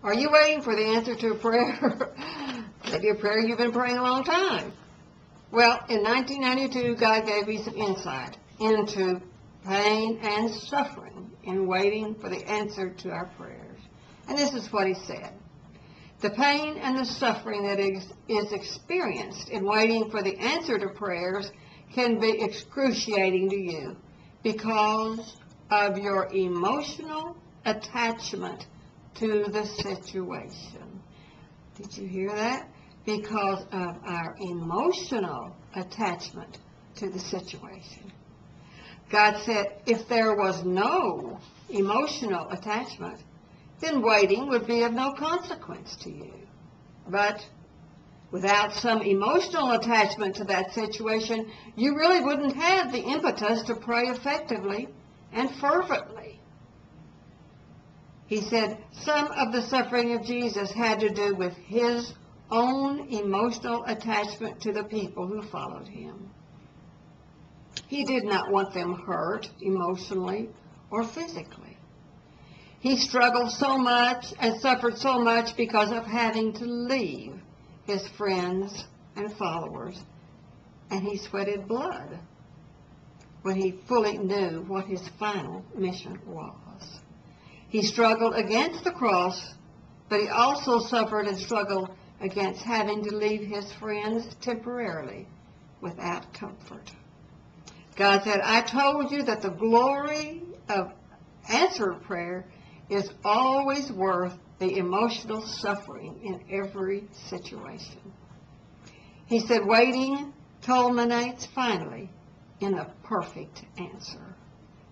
Are you waiting for the answer to a prayer? Maybe a prayer you've been praying a long time. Well, in 1992, God gave me some insight into pain and suffering in waiting for the answer to our prayers. And this is what he said. The pain and the suffering that is experienced in waiting for the answer to prayers can be excruciating to you because of your emotional attachment to the situation. Did you hear that? Because of our emotional attachment to the situation. God said if there was no emotional attachment, then waiting would be of no consequence to you. But without some emotional attachment to that situation, you really wouldn't have the impetus to pray effectively and fervently. He said some of the suffering of Jesus had to do with his own emotional attachment to the people who followed him. He did not want them hurt emotionally or physically. He struggled so much and suffered so much because of having to leave his friends and followers, and he sweated blood when he fully knew what his final mission was. He struggled against the cross, but he also suffered and struggled against having to leave his friends temporarily without comfort. God said, I told you that the glory of answered prayer is always worth the emotional suffering in every situation. He said, waiting culminates finally in a perfect answer.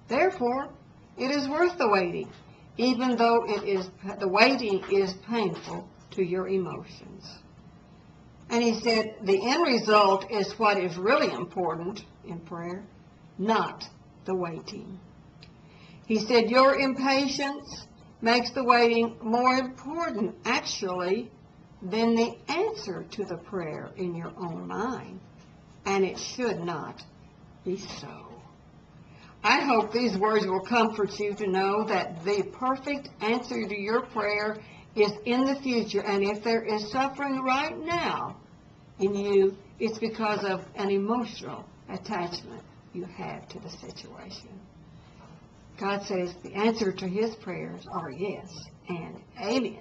Therefore, it is worth the waiting, even though the waiting is painful to your emotions. And he said, the end result is what is really important in prayer, not the waiting. He said, your impatience makes the waiting more important, actually, than the answer to the prayer in your own mind. And it should not be so. I hope these words will comfort you to know that the perfect answer to your prayer is in the future. And if there is suffering right now in you, it's because of an emotional attachment you have to the situation. God says the answer to his prayers are yes and amen.